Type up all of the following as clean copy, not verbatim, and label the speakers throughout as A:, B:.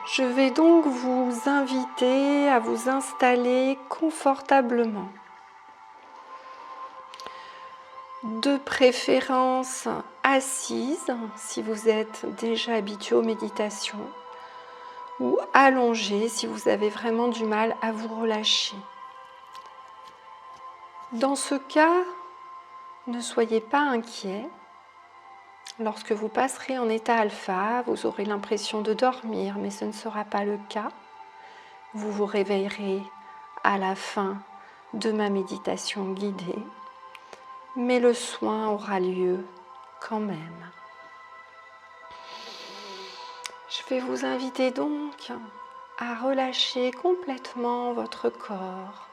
A: Je vais donc vous inviter à vous installer confortablement. De préférence assise, si vous êtes déjà habitué aux méditations, ou allongée si vous avez vraiment du mal à vous relâcher. Dans ce cas, ne soyez pas inquiet. Lorsque vous passerez en état alpha, vous aurez l'impression de dormir, mais ce ne sera pas le cas. Vous vous réveillerez à la fin de ma méditation guidée, mais le soin aura lieu quand même. Je vais vous inviter donc à relâcher complètement votre corps,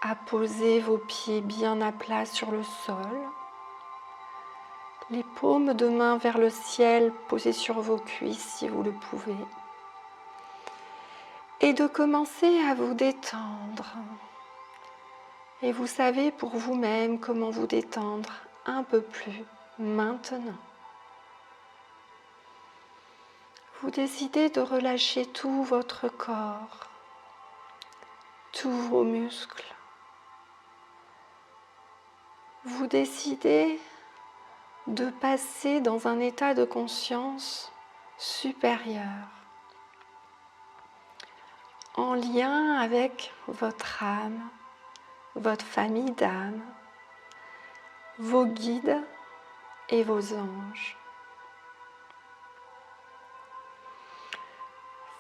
A: à poser vos pieds bien à plat sur le sol, les paumes de main vers le ciel posées sur vos cuisses si vous le pouvez, et de commencer à vous détendre. Et vous savez pour vous-même comment vous détendre un peu plus maintenant. Vous décidez de relâcher tout votre corps, tous vos muscles. Vous décidez de passer dans un état de conscience supérieur, en lien avec votre âme, votre famille d'âmes, vos guides et vos anges.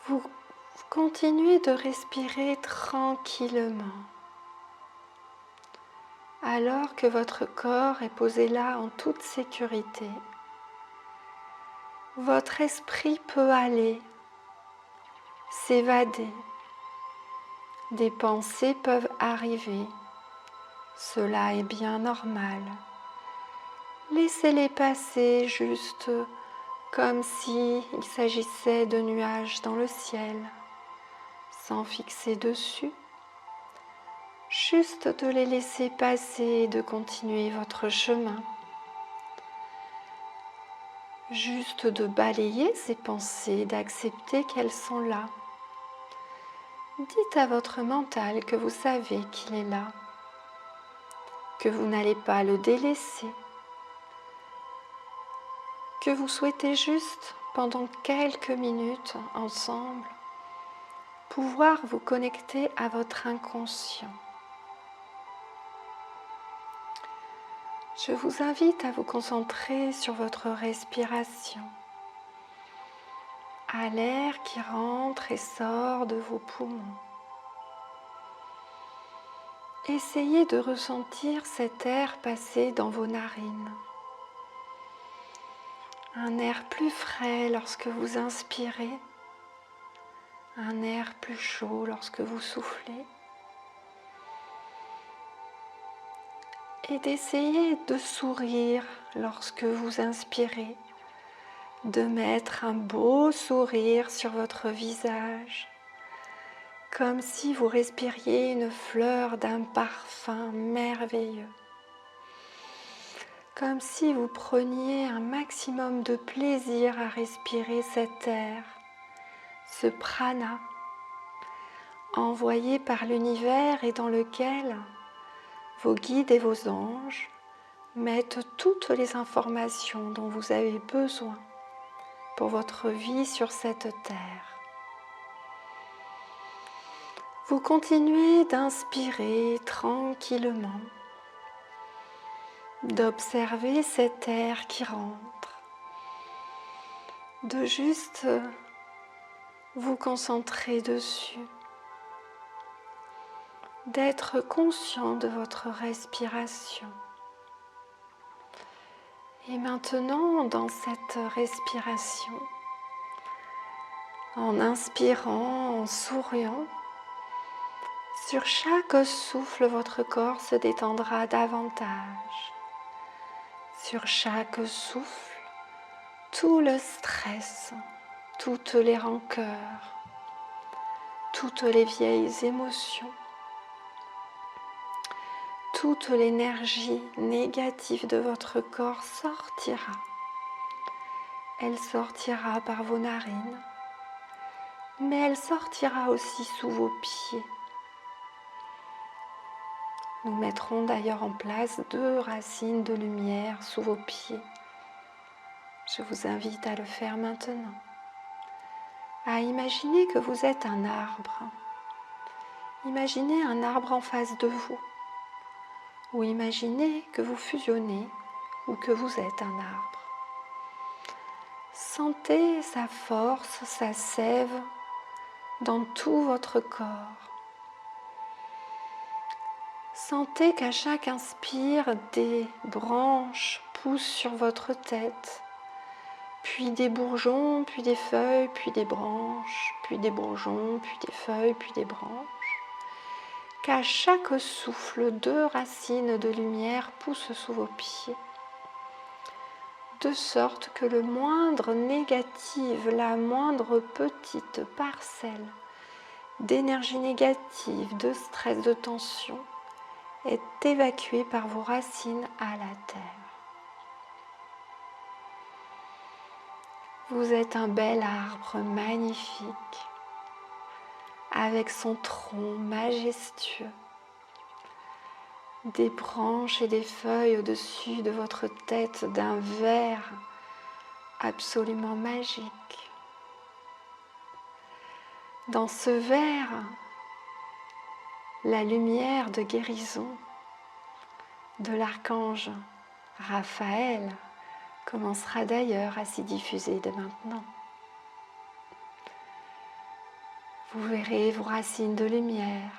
A: Vous continuez de respirer tranquillement, alors que votre corps est posé là en toute sécurité. Votre esprit peut aller, s'évader. Des pensées peuvent arriver. Cela est bien normal. Laissez-les passer juste comme s'il s'agissait de nuages dans le ciel, sans fixer dessus. Juste de les laisser passer et de continuer votre chemin. Juste de balayer ces pensées, d'accepter qu'elles sont là. Dites à votre mental que vous savez qu'il est là, que vous n'allez pas le délaisser, que vous souhaitez juste, pendant quelques minutes ensemble, pouvoir vous connecter à votre inconscient. Je vous invite à vous concentrer sur votre respiration, à l'air qui rentre et sort de vos poumons. Essayez de ressentir cet air passer dans vos narines. Un air plus frais lorsque vous inspirez, un air plus chaud lorsque vous soufflez. Et d'essayer de sourire lorsque vous inspirez, de mettre un beau sourire sur votre visage, comme si vous respiriez une fleur d'un parfum merveilleux, comme si vous preniez un maximum de plaisir à respirer cet air, ce prana, envoyé par l'univers et dans lequel vos guides et vos anges mettent toutes les informations dont vous avez besoin pour votre vie sur cette terre. Vous continuez d'inspirer tranquillement, d'observer cet air qui rentre, de juste vous concentrer dessus, d'être conscient de votre respiration. Et maintenant, dans cette respiration, en inspirant, en souriant, sur chaque souffle, votre corps se détendra davantage. Sur chaque souffle, tout le stress, toutes les rancœurs, toutes les vieilles émotions, toute l'énergie négative de votre corps sortira Elle sortira par vos narines, mais elle sortira aussi sous vos pieds. Nous mettrons d'ailleurs en place 2 racines de lumière sous vos pieds. Je vous invite à le faire maintenant. À imaginer que vous êtes un arbre. Imaginez un arbre en face de vous. Ou imaginez que vous fusionnez ou que vous êtes un arbre. Sentez sa force, sa sève dans tout votre corps. Sentez qu'à chaque inspire, des branches poussent sur votre tête, puis des bourgeons, puis des feuilles, puis des branches, puis des bourgeons, puis des feuilles, puis des branches. Qu'à chaque souffle, 2 racines de lumière poussent sous vos pieds, de sorte que le moindre négatif, la moindre petite parcelle d'énergie négative, de stress, de tension, est évacuée par vos racines à la terre. Vous êtes un bel arbre magnifique, avec son tronc majestueux, des branches et des feuilles au-dessus de votre tête d'un vert absolument magique. Dans ce vert, la lumière de guérison de l'archange Raphaël commencera d'ailleurs à s'y diffuser dès maintenant. Vous verrez vos racines de lumière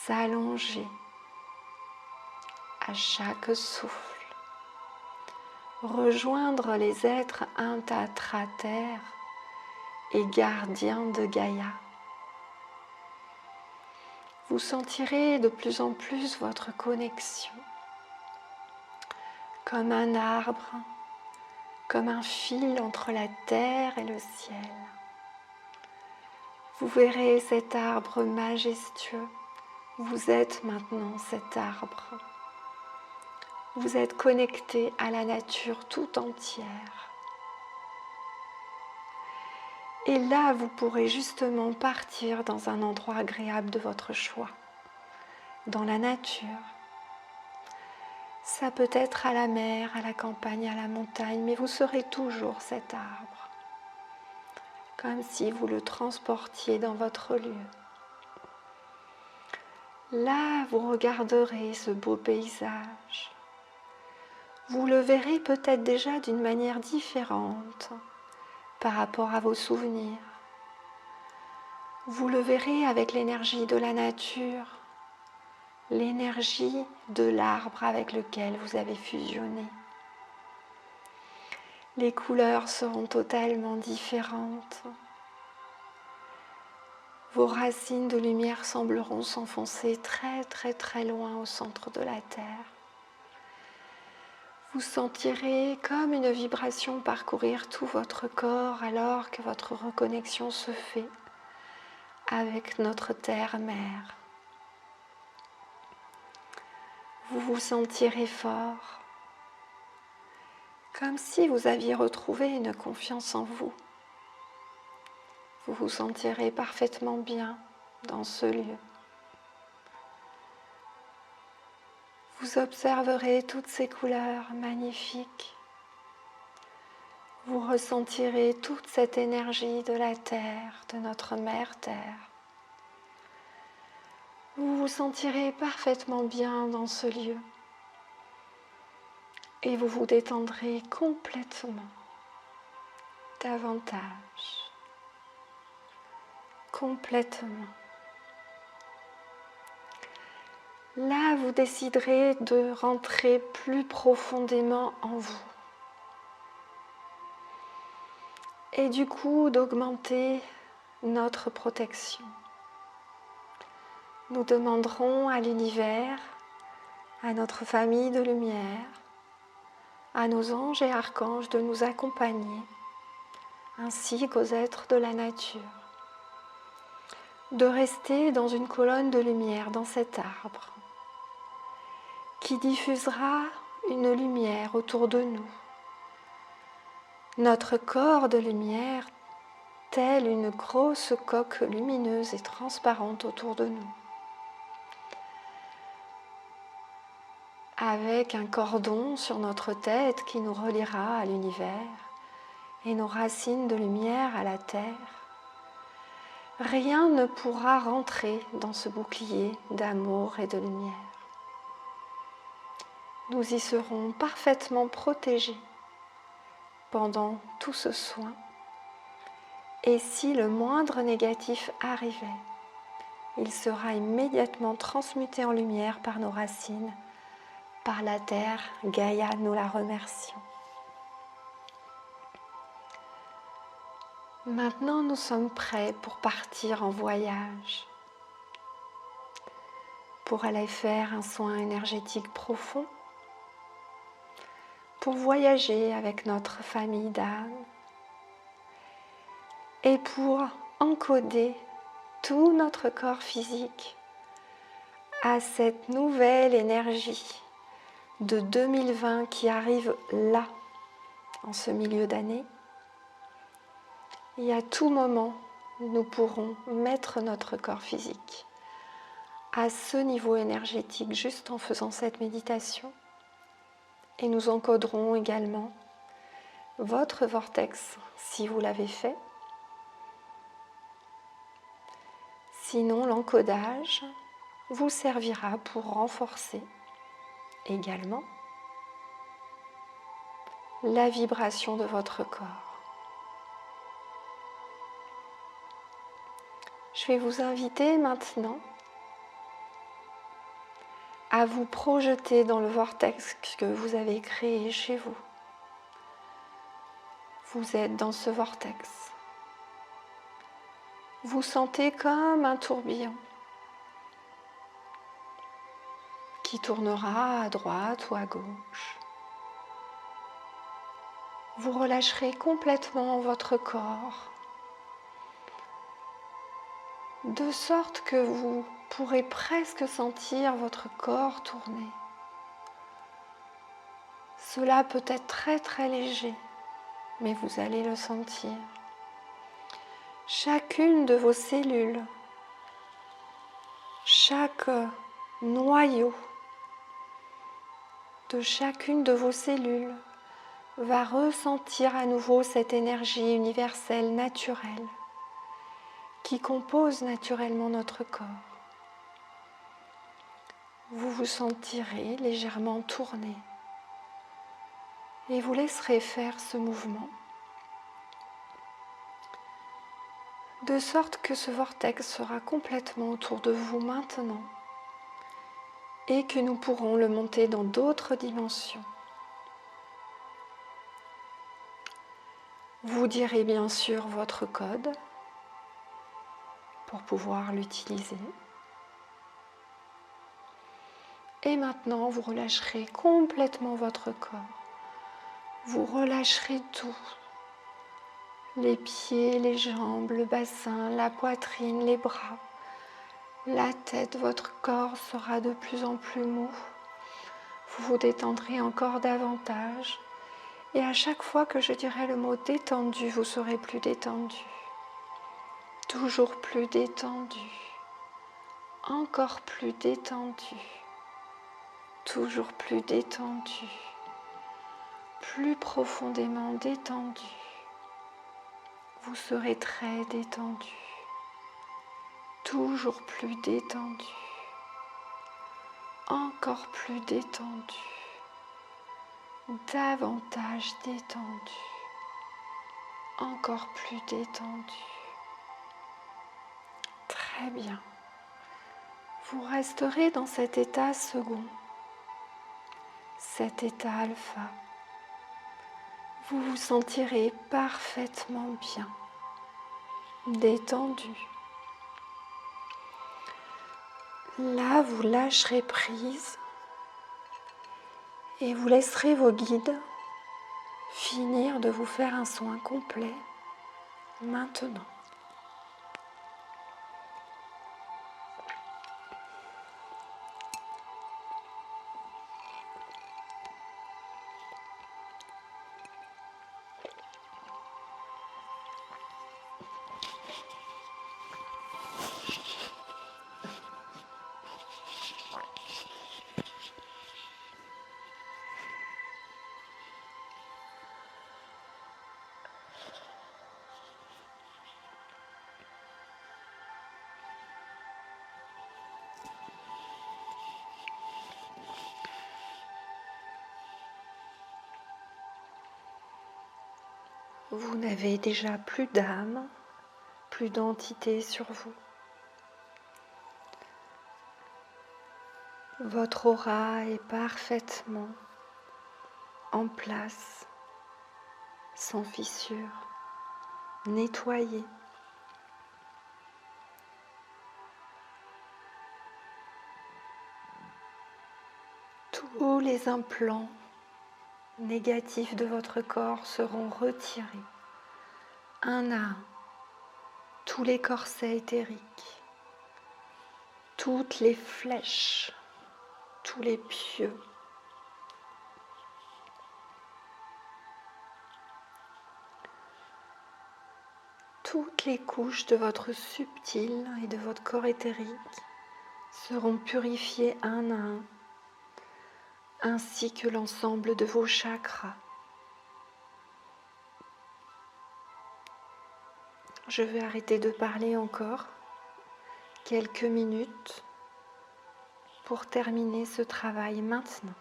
A: s'allonger à chaque souffle, rejoindre les êtres intatratères et gardiens de Gaïa. Vous sentirez de plus en plus votre connexion comme un arbre, comme un fil entre la terre et le ciel. Vous verrez cet arbre majestueux. Vous êtes maintenant cet arbre. Vous êtes connecté à la nature tout entière. Et là, vous pourrez justement partir dans un endroit agréable de votre choix, dans la nature. Ça peut être à la mer, à la campagne, à la montagne, mais vous serez toujours cet arbre, comme si vous le transportiez dans votre lieu. Là, vous regarderez ce beau paysage. Vous le verrez peut-être déjà d'une manière différente par rapport à vos souvenirs. Vous le verrez avec l'énergie de la nature, l'énergie de l'arbre avec lequel vous avez fusionné. Les couleurs seront totalement différentes. Vos racines de lumière sembleront s'enfoncer très très très loin au centre de la Terre. Vous sentirez comme une vibration parcourir tout votre corps alors que votre reconnexion se fait avec notre terre-mère. Vous vous sentirez fort, comme si vous aviez retrouvé une confiance en vous. Vous vous sentirez parfaitement bien dans ce lieu. Vous observerez toutes ces couleurs magnifiques. Vous ressentirez toute cette énergie de la Terre, de notre Mère Terre. Vous vous sentirez parfaitement bien dans ce lieu. Et vous vous détendrez complètement, davantage, complètement. Là, vous déciderez de rentrer plus profondément en vous. Et du coup, d'augmenter notre protection. Nous demanderons à l'univers, à notre famille de lumière, à nos anges et archanges de nous accompagner, ainsi qu'aux êtres de la nature, de rester dans une colonne de lumière dans cet arbre, qui diffusera une lumière autour de nous, notre corps de lumière telle une grosse coque lumineuse et transparente autour de nous, avec un cordon sur notre tête qui nous reliera à l'univers et nos racines de lumière à la terre. Rien ne pourra rentrer dans ce bouclier d'amour et de lumière. Nous y serons parfaitement protégés pendant tout ce soin. Et si le moindre négatif arrivait, il sera immédiatement transmuté en lumière par nos racines, par la terre. Gaïa, nous la remercions. Maintenant, nous sommes prêts pour partir en voyage, pour aller faire un soin énergétique profond, pour voyager avec notre famille d'âme et pour encoder tout notre corps physique à cette nouvelle énergie de 2020 qui arrive là, en ce milieu d'année. Et à tout moment, nous pourrons mettre notre corps physique à ce niveau énergétique juste en faisant cette méditation. Et nous encoderons également votre vortex si vous l'avez fait. Sinon, l'encodage vous servira pour renforcer également la vibration de votre corps. Je vais vous inviter maintenant à vous projeter dans le vortex que vous avez créé chez vous. Vous êtes dans ce vortex. Vous sentez comme un tourbillon qui tournera à droite ou à gauche. Vous relâcherez complètement votre corps, de sorte que vous pourrez presque sentir votre corps tourner. Cela peut être très très léger, mais vous allez le sentir. Chacune de vos cellules, chaque noyau de chacune de vos cellules va ressentir à nouveau cette énergie universelle naturelle qui compose naturellement notre corps. Vous vous sentirez légèrement tourner et vous laisserez faire ce mouvement de sorte que ce vortex sera complètement autour de vous maintenant et que nous pourrons le monter dans d'autres dimensions. Vous direz bien sûr votre code pour pouvoir l'utiliser. Et maintenant, vous relâcherez complètement votre corps. Vous relâcherez tout. Les pieds, les jambes, le bassin, la poitrine, les bras, la tête. Votre corps sera de plus en plus mou. Vous vous détendrez encore davantage. Et à chaque fois que je dirai le mot détendu, vous serez plus détendu. Toujours plus détendu. Encore plus détendu. Toujours plus détendu. Plus profondément détendu. Vous serez très détendu. Toujours plus détendu. Encore plus détendu. Davantage détendu. Encore plus détendu. Très bien. Vous resterez dans cet état second, cet état alpha. Vous vous sentirez parfaitement bien, détendu. Là, vous lâcherez prise et vous laisserez vos guides finir de vous faire un soin complet maintenant. Vous n'avez déjà plus d'âme, plus d'entité sur vous. Votre aura est parfaitement en place, sans fissure, nettoyée. Tous les implants négatifs de votre corps seront retirés, un à un. Tous les corsets éthériques, toutes les flèches, tous les pieux. Toutes les couches de votre subtil et de votre corps éthérique seront purifiées un à un, ainsi que l'ensemble de vos chakras. Je vais arrêter de parler encore quelques minutes pour terminer ce travail maintenant.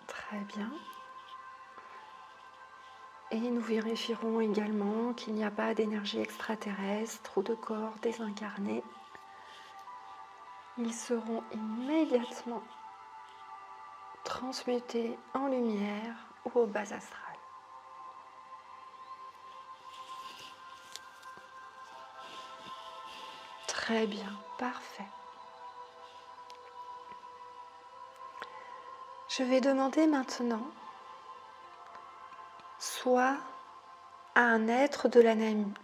A: Très bien. Et nous vérifierons également qu'il n'y a pas d'énergie extraterrestre ou de corps désincarnés. Ils seront immédiatement transmutés en lumière ou au bas astral. Très bien, parfait. Je vais demander maintenant soit à un être de la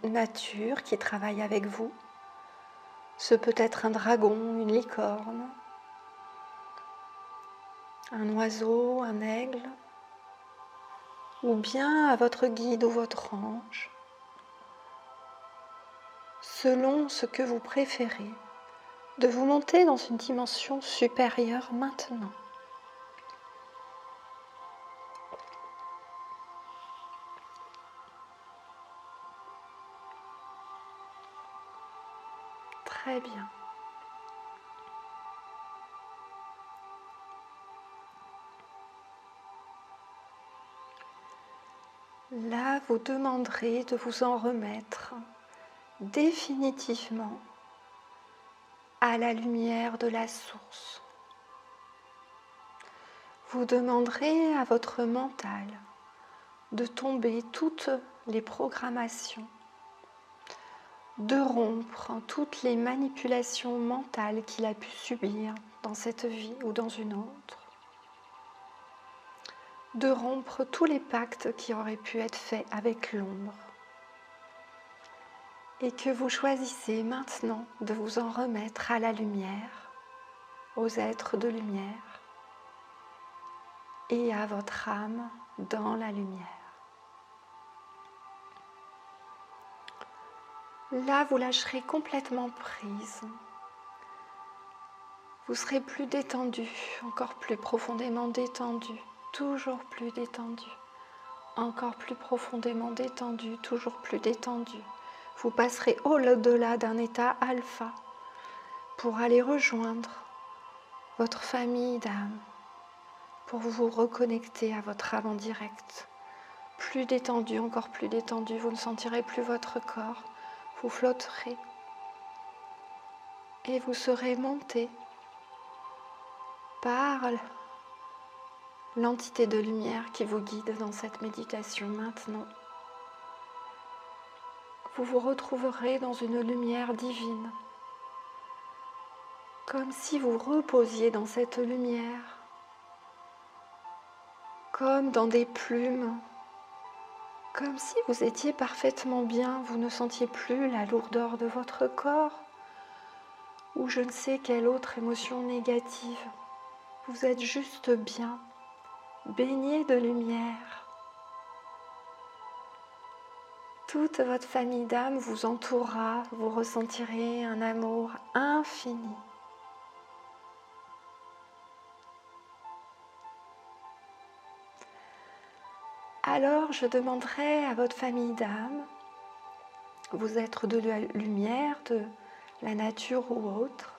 A: nature qui travaille avec vous, ce peut être un dragon, une licorne, un oiseau, un aigle, ou bien à votre guide ou votre ange, selon ce que vous préférez, de vous monter dans une dimension supérieure maintenant. Très bien. Là, vous demanderez de vous en remettre définitivement à la lumière de la source. Vous demanderez à votre mental de tomber toutes les programmations, de rompre toutes les manipulations mentales qu'il a pu subir dans cette vie ou dans une autre, de rompre tous les pactes qui auraient pu être faits avec l'ombre, et que vous choisissez maintenant de vous en remettre à la lumière, aux êtres de lumière et à votre âme dans la lumière. Là, vous lâcherez complètement prise. Vous serez plus détendu, encore plus profondément détendu, toujours plus détendu, encore plus profondément détendu, toujours plus détendu. Vous passerez au-delà d'un état alpha pour aller rejoindre votre famille d'âme, pour vous reconnecter à votre âme en direct. Plus détendu, encore plus détendu, vous ne sentirez plus votre corps, vous flotterez et vous serez monté par l'entité de lumière qui vous guide dans cette méditation maintenant. Vous vous retrouverez dans une lumière divine, comme si vous reposiez dans cette lumière, comme dans des plumes, comme si vous étiez parfaitement bien, vous ne sentiez plus la lourdeur de votre corps ou je ne sais quelle autre émotion négative. Vous êtes juste bien, baigné de lumière, Toute votre famille d'âmes vous entourera, vous ressentirez un amour infini. Alors je demanderai à votre famille d'âmes, vous êtres de la lumière, de la nature ou autre,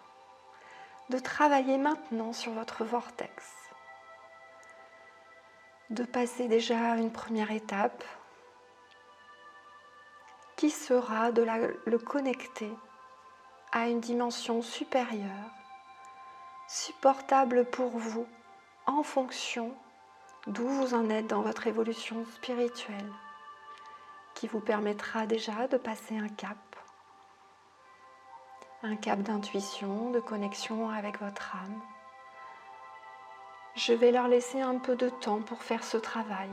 A: de travailler maintenant sur votre vortex, de passer déjà une première étape qui sera de le connecter à une dimension supérieure, supportable pour vous en fonction d'où vous en êtes dans votre évolution spirituelle, qui vous permettra déjà de passer un cap d'intuition, de connexion avec votre âme. Je vais leur laisser un peu de temps pour faire ce travail.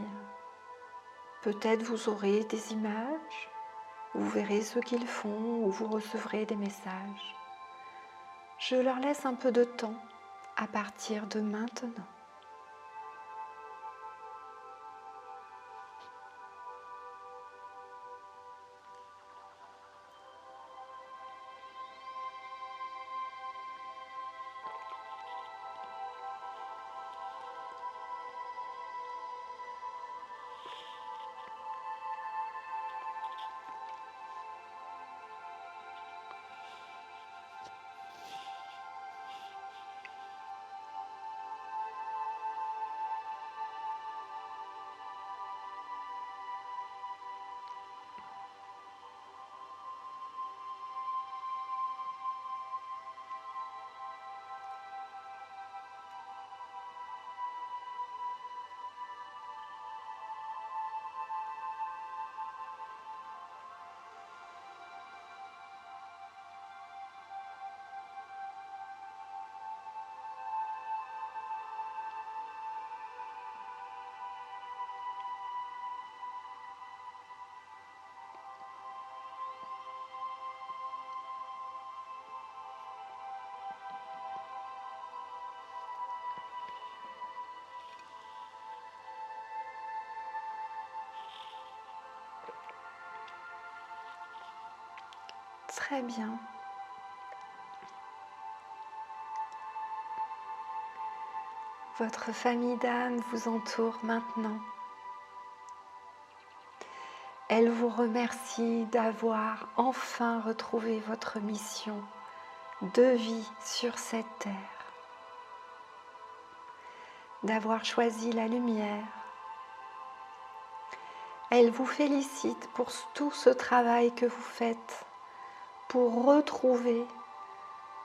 A: Peut-être vous aurez des images, vous verrez ce qu'ils font ou vous recevrez des messages. Je leur laisse un peu de temps à partir de maintenant. Très bien. Votre famille d'âme vous entoure maintenant. Elle vous remercie d'avoir enfin retrouvé votre mission de vie sur cette terre, d'avoir choisi la lumière. Elle vous félicite pour tout ce travail que vous faites pour retrouver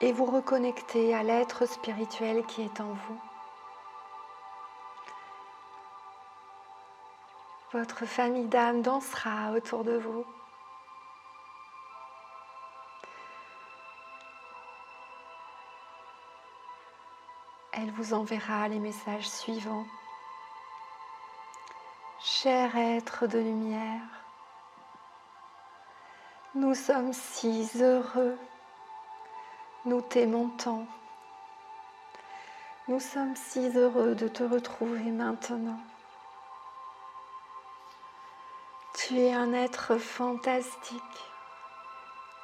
A: et vous reconnecter à l'être spirituel qui est en vous. Votre famille d'âme dansera autour de vous. Elle vous enverra les messages suivants. Cher être de lumière, nous sommes si heureux, nous t'aimons tant. Nous sommes si heureux de te retrouver maintenant. Tu es un être fantastique,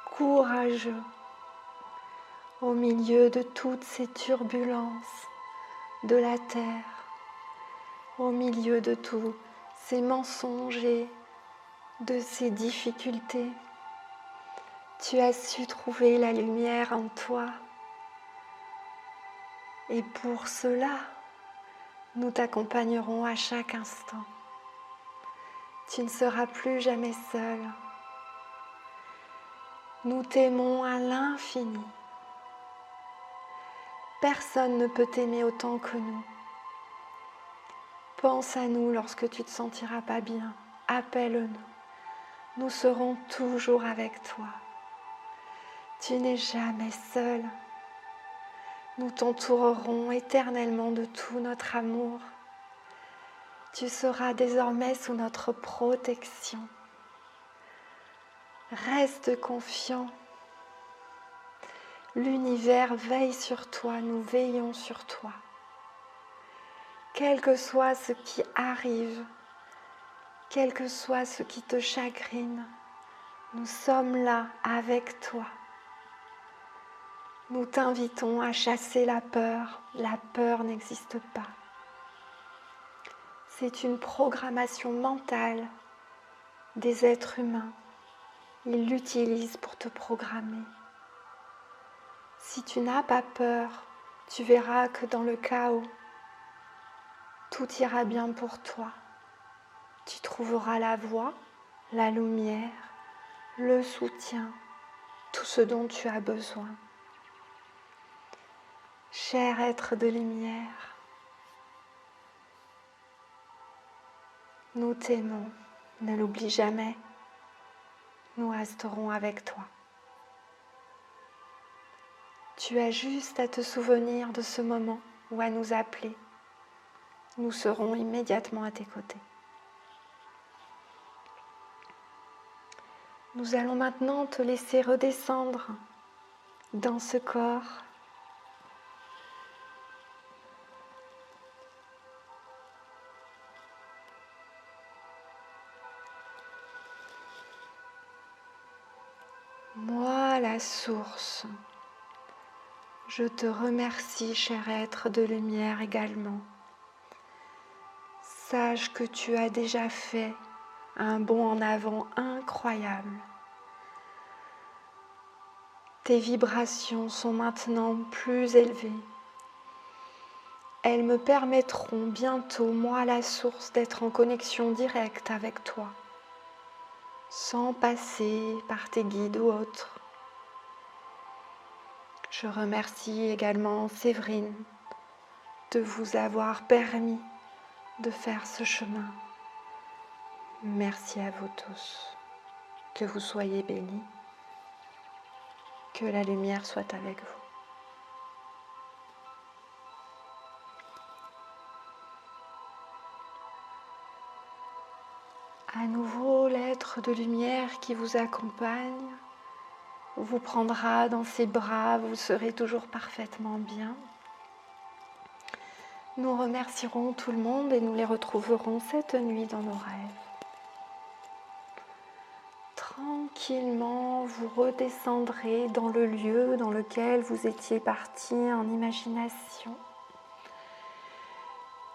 A: courageux, au milieu de toutes ces turbulences de la terre, au milieu de tous ces mensonges et de ces difficultés. Tu as su trouver la lumière en toi. Et pour cela, nous t'accompagnerons à chaque instant. Tu ne seras plus jamais seul. Nous t'aimons à l'infini. Personne ne peut t'aimer autant que nous. Pense à nous lorsque tu te sentiras pas bien. Appelle-nous. Nous serons toujours avec toi. Tu n'es jamais seul. Nous t'entourerons éternellement de tout notre amour. Tu seras désormais sous notre protection. Reste confiant. L'univers veille sur toi, nous veillons sur toi. Quel que soit ce qui arrive, quel que soit ce qui te chagrine, Nous sommes là avec toi. Nous t'invitons à chasser la peur. La peur n'existe pas. C'est une programmation mentale des êtres humains. Ils l'utilisent pour te programmer. Si tu n'as pas peur, tu verras que dans le chaos, tout ira bien pour toi. Tu trouveras la voie, la lumière, le soutien, tout ce dont tu as besoin. Cher être de lumière, nous t'aimons, ne l'oublie jamais, nous resterons avec toi. Tu as juste à te souvenir de ce moment ou à nous appeler. Nous serons immédiatement à tes côtés. Nous allons maintenant te laisser redescendre dans ce corps. Moi, la source, je te remercie, cher être de lumière également. Sache que tu as déjà fait un bond en avant incroyable. Tes vibrations sont maintenant plus élevées. Elles me permettront bientôt, moi la source, d'être en connexion directe avec toi, sans passer par tes guides ou autres. Je remercie également Séverine de vous avoir permis de faire ce chemin. Merci à vous tous. Que vous soyez bénis. Que la lumière soit avec vous. À nouveau, l'être de lumière qui vous accompagne vous prendra dans ses bras, vous serez toujours parfaitement bien. Nous remercierons tout le monde et nous les retrouverons cette nuit dans nos rêves. Tranquillement, vous redescendrez dans le lieu dans lequel vous étiez parti en imagination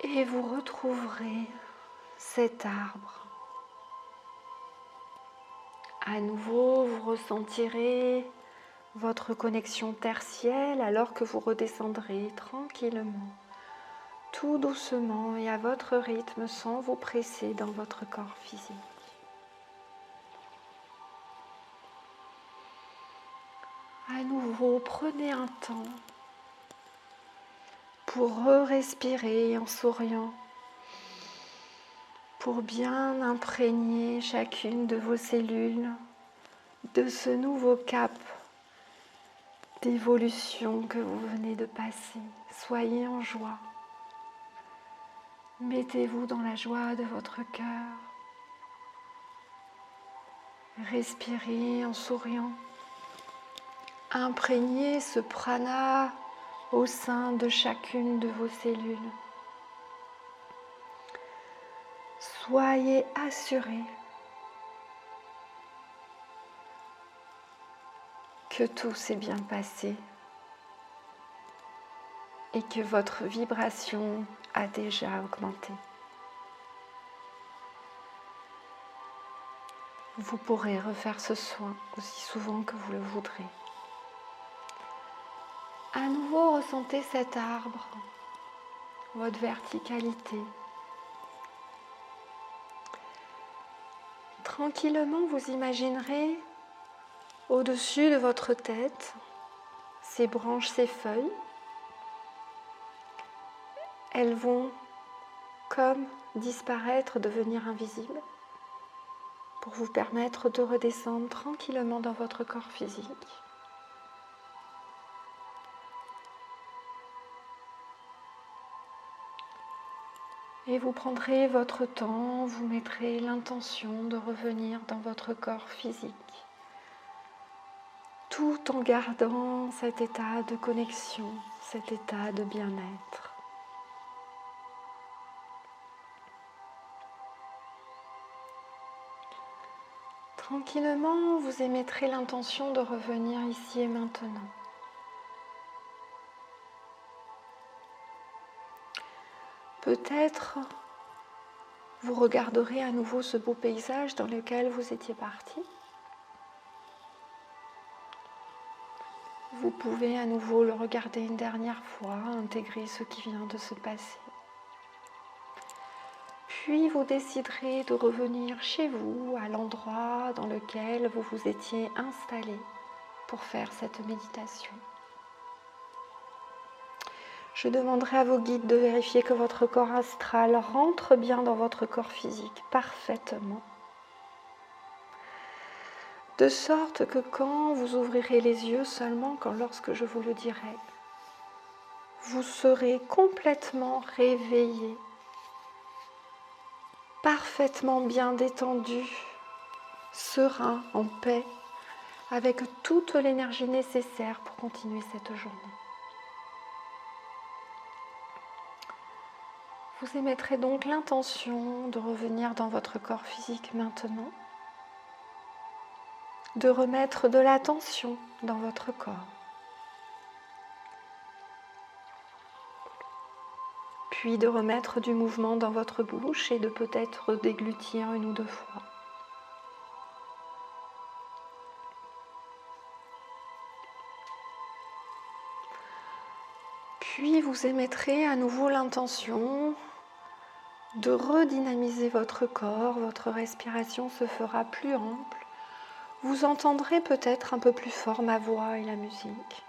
A: et vous retrouverez cet arbre. À nouveau, vous ressentirez votre connexion tertielle alors que vous redescendrez tranquillement, tout doucement et à votre rythme sans vous presser dans votre corps physique. À nouveau, prenez un temps pour respirer en souriant, pour bien imprégner chacune de vos cellules de ce nouveau cap d'évolution que vous venez de passer. Soyez en joie. Mettez-vous dans la joie de votre cœur. Respirez en souriant. Imprégnez ce prana au sein de chacune de vos cellules. Soyez assurés que tout s'est bien passé et que votre vibration a déjà augmenté. Vous pourrez refaire ce soin aussi souvent que vous le voudrez. À nouveau, ressentez cet arbre, votre verticalité. Tranquillement, vous imaginerez au-dessus de votre tête ces branches, ces feuilles. Elles vont comme disparaître, devenir invisibles pour vous permettre de redescendre tranquillement dans votre corps physique. Et vous prendrez votre temps, vous mettrez l'intention de revenir dans votre corps physique, tout en gardant cet état de connexion, cet état de bien-être. Tranquillement, vous émettrez l'intention de revenir ici et maintenant. Peut-être vous regarderez à nouveau ce beau paysage dans lequel vous étiez parti. Vous pouvez à nouveau le regarder une dernière fois, intégrer ce qui vient de se passer. Puis vous déciderez de revenir chez vous, à l'endroit dans lequel vous vous étiez installé pour faire cette méditation. Je demanderai à vos guides de vérifier que votre corps astral rentre bien dans votre corps physique, parfaitement. De sorte que quand vous ouvrirez les yeux, seulement lorsque je vous le dirai, vous serez complètement réveillé, parfaitement bien détendu, serein, en paix, avec toute l'énergie nécessaire pour continuer cette journée. Vous émettrez donc l'intention de revenir dans votre corps physique maintenant, de remettre de l'attention dans votre corps. Puis de remettre du mouvement dans votre bouche et de peut-être déglutir une ou deux fois. Puis vous émettrez à nouveau l'intention de redynamiser votre corps, votre respiration se fera plus ample. Vous entendrez peut-être un peu plus fort ma voix et la musique.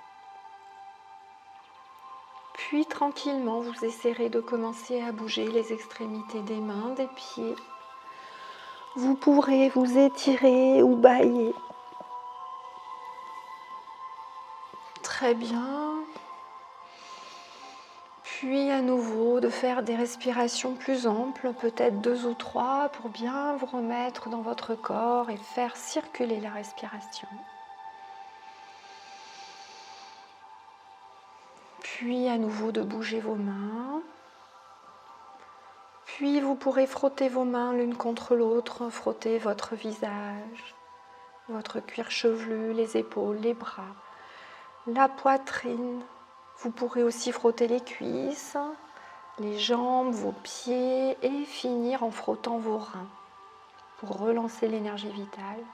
A: Puis tranquillement, vous essaierez de commencer à bouger les extrémités des mains, des pieds. Vous pourrez vous étirer ou bâiller. Très bien. Puis à nouveau de faire des respirations plus amples, peut-être 2 ou 3, pour bien vous remettre dans votre corps et faire circuler la respiration. Puis à nouveau de bouger vos mains. Puis vous pourrez frotter vos mains l'une contre l'autre, frotter votre visage, votre cuir chevelu, les épaules, les bras, la poitrine. Vous pourrez aussi frotter les cuisses, les jambes, vos pieds et finir en frottant vos reins pour relancer l'énergie vitale.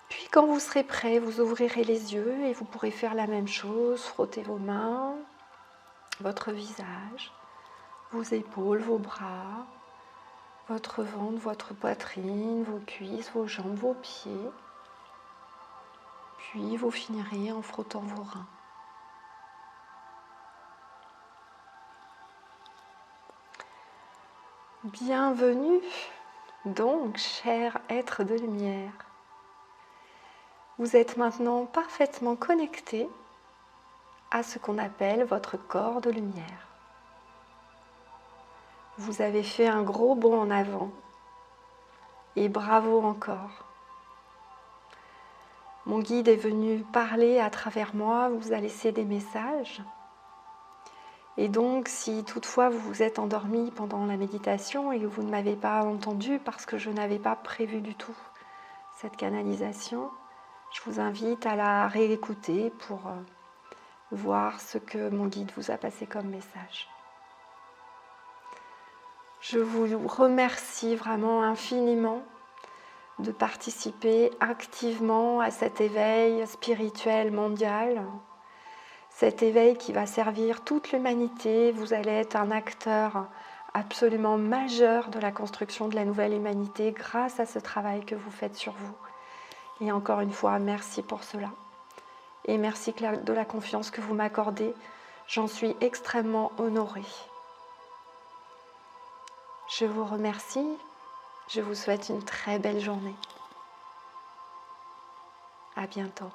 A: Puis quand vous serez prêt, vous ouvrirez les yeux et vous pourrez faire la même chose, frotter vos mains, votre visage, vos épaules, vos bras, votre ventre, votre poitrine, vos cuisses, vos jambes, vos pieds. Puis vous finirez en frottant vos reins. Bienvenue donc, cher être de lumière. Vous êtes maintenant parfaitement connecté à ce qu'on appelle votre corps de lumière. Vous avez fait un gros bond en avant et bravo encore. Mon guide est venu parler à travers moi, vous a laissé des messages. Et donc, si toutefois vous vous êtes endormi pendant la méditation et que vous ne m'avez pas entendu parce que je n'avais pas prévu du tout cette canalisation, je vous invite à la réécouter pour voir ce que mon guide vous a passé comme message. Je vous remercie vraiment infiniment de participer activement à cet éveil spirituel mondial. Cet éveil qui va servir toute l'humanité, vous allez être un acteur absolument majeur de la construction de la nouvelle humanité grâce à ce travail que vous faites sur vous. Et encore une fois, merci pour cela. Et merci de la confiance que vous m'accordez. J'en suis extrêmement honorée. Je vous remercie. Je vous souhaite une très belle journée. À bientôt.